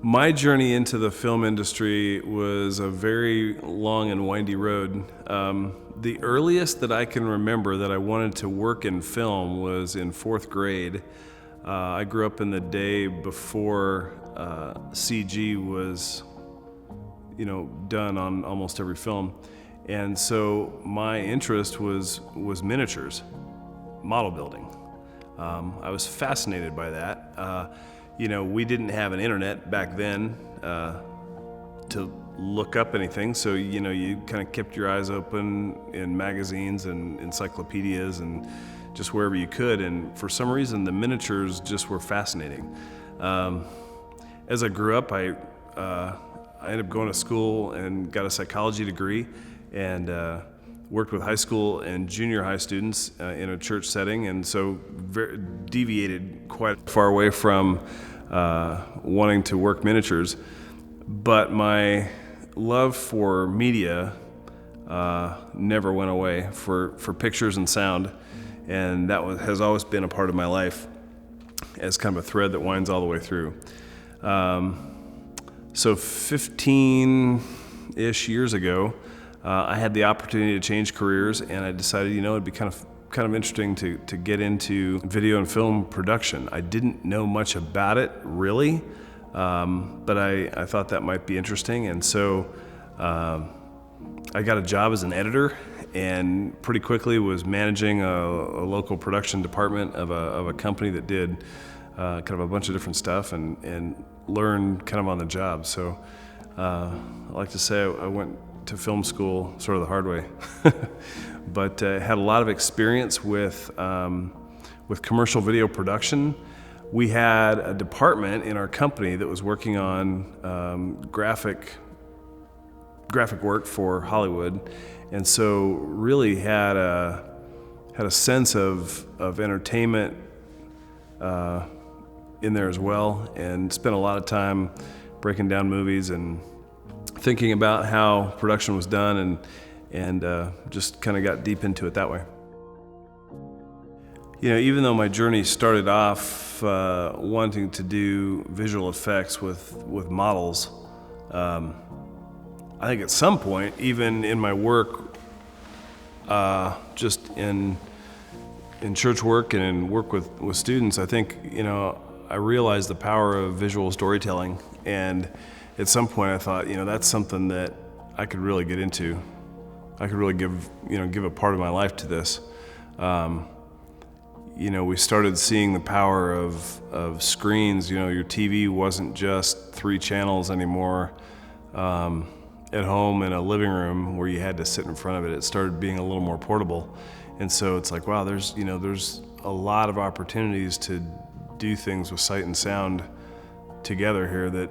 My journey into the film industry was a very long and windy road. The earliest that I can remember that I wanted to work in film was in fourth grade. I grew up in the day before CG was, done on almost every film, and so my interest was miniatures, model building. I was fascinated by that. We didn't have an internet back then to look up anything, so you kind of kept your eyes open in magazines and encyclopedias and just wherever you could. And for some reason, the miniatures just were fascinating. As I grew up, I ended up going to school and got a psychology degree, and worked with high school and junior high students in a church setting, and so deviated quite far away from wanting to work miniatures. But my love for media never went away, for pictures and sound, and has always been a part of my life as kind of a thread that winds all the way through. So 15-ish years ago, I had the opportunity to change careers, and I decided, it'd be kind of interesting to get into video and film production. I didn't know much about it, really, but I thought that might be interesting, and so I got a job as an editor, and pretty quickly was managing a local production department of a company that did kind of a bunch of different stuff, and learned kind of on the job. So I like to say I went to film school sort of the hard way, but had a lot of experience with commercial video production. We had a department in our company that was working on graphic work for Hollywood, and so really had a sense of entertainment in there as well, and spent a lot of time breaking down movies and thinking about how production was done, and just kind of got deep into it that way. Even though my journey started off wanting to do visual effects with models, I think at some point, even in my work, just in church work and in work with students, I think, I realized the power of visual storytelling, and at some point I thought, that's something that I could really get into. I could really give a part of my life to this. We started seeing the power of screens. Your TV wasn't just 3 channels anymore at home in a living room where you had to sit in front of it. It started being a little more portable. And so it's like, wow, there's a lot of opportunities to do things with sight and sound together here that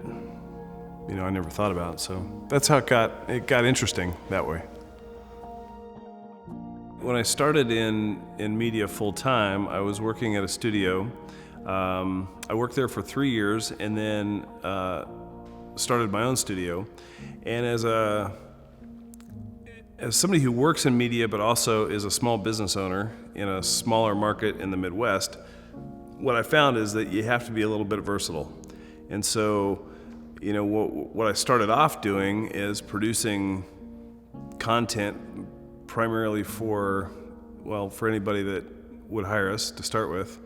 I never thought about. So that's how it got interesting that way. When I started in media full time, I was working at a studio. I worked there for 3 years, and then started my own studio. And as somebody who works in media but also is a small business owner in a smaller market in the Midwest, what I found is that you have to be a little bit versatile. And so, what I started off doing is producing content primarily for anybody that would hire us to start with.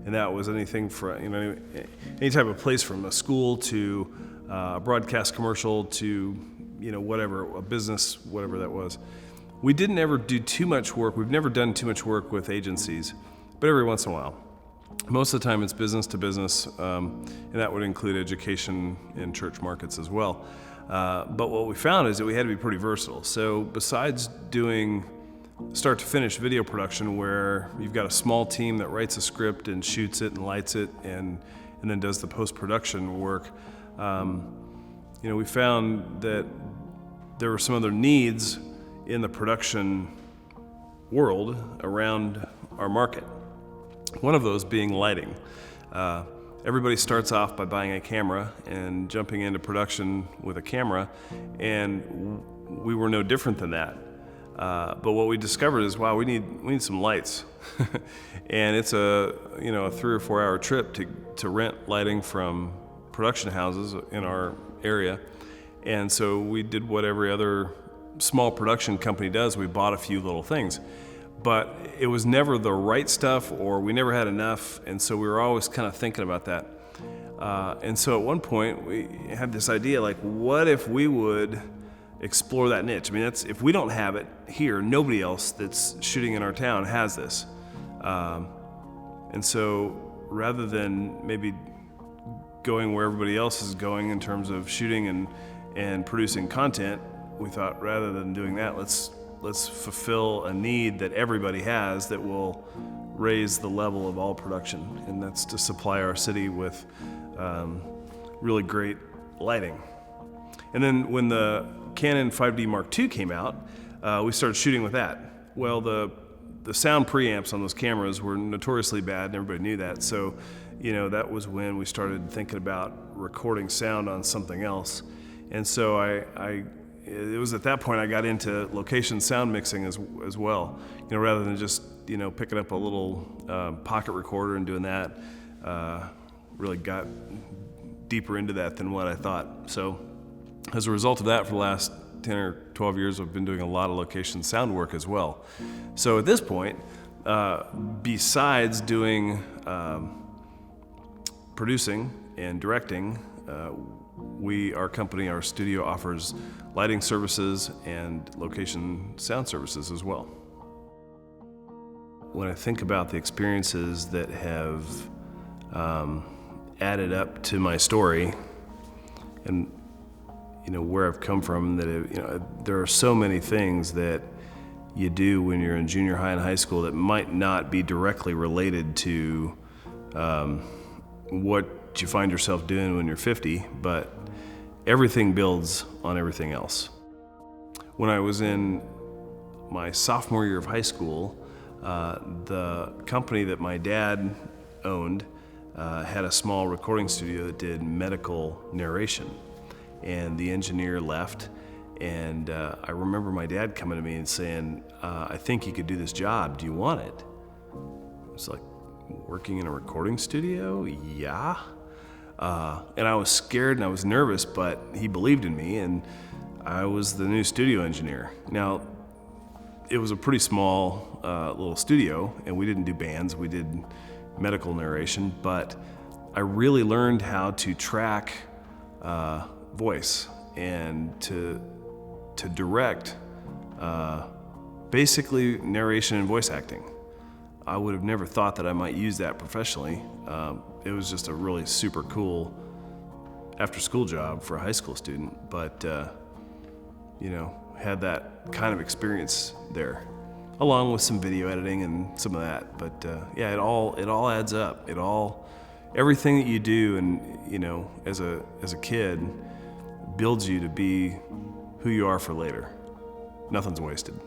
And that was anything for, any type of place, from a school to a broadcast commercial to, whatever, a business, whatever that was. We didn't ever do too much work. We've never done too much work with agencies, but every once in a while. Most of the time it's business to business, and that would include education and church markets as well. But what we found is that we had to be pretty versatile. So besides doing start to finish video production, where you've got a small team that writes a script and shoots it and lights it and then does the post-production work, we found that there were some other needs in the production world around our market. One of those being lighting. Everybody starts off by buying a camera and jumping into production with a camera, and we were no different than that. But what we discovered is, wow, we need some lights, and it's a 3 or 4 hour trip to rent lighting from production houses in our area. And so we did what every other small production company does. We bought a few little things, but it was never the right stuff, or we never had enough. And so we were always kind of thinking about that. And so at one point we had this idea, like, what if we would explore that niche? I mean, if we don't have it here, nobody else that's shooting in our town has this. And so rather than maybe going where everybody else is going in terms of shooting and producing content, we thought, rather than doing that, let's fulfill a need that everybody has that will raise the level of all production, and that's to supply our city with really great lighting. And then when the Canon 5D Mark II came out, we started shooting with that. Well, the sound preamps on those cameras were notoriously bad, and everybody knew that. So, that was when we started thinking about recording sound on something else. And so it was at that point I got into location sound mixing as well. Rather than just picking up a little pocket recorder and doing that, really got deeper into that than what I thought. So as a result of that, for the last 10 or 12 years, I've been doing a lot of location sound work as well. So at this point, besides doing producing and directing, our studio offers lighting services and location sound services as well. When I think about the experiences that have added up to my story, and where I've come from, there are so many things that you do when you're in junior high and high school that might not be directly related to what you find yourself doing when you're 50, but everything builds on everything else. When I was in my sophomore year of high school, the company that my dad owned had a small recording studio that did medical narration, and the engineer left, and I remember my dad coming to me and saying, I think you could do this job, do you want it? I was like, working in a recording studio? Yeah. And I was scared and I was nervous, but he believed in me, and I was the new studio engineer. Now, it was a pretty small little studio, and we didn't do bands, we did medical narration, but I really learned how to track voice and to direct basically narration and voice acting. I would have never thought that I might use that professionally. It was just a really super cool after-school job for a high school student, but had that kind of experience there, along with some video editing and some of that. But yeah, it all adds up. Everything that you do, and as a kid, builds you to be who you are for later. Nothing's wasted.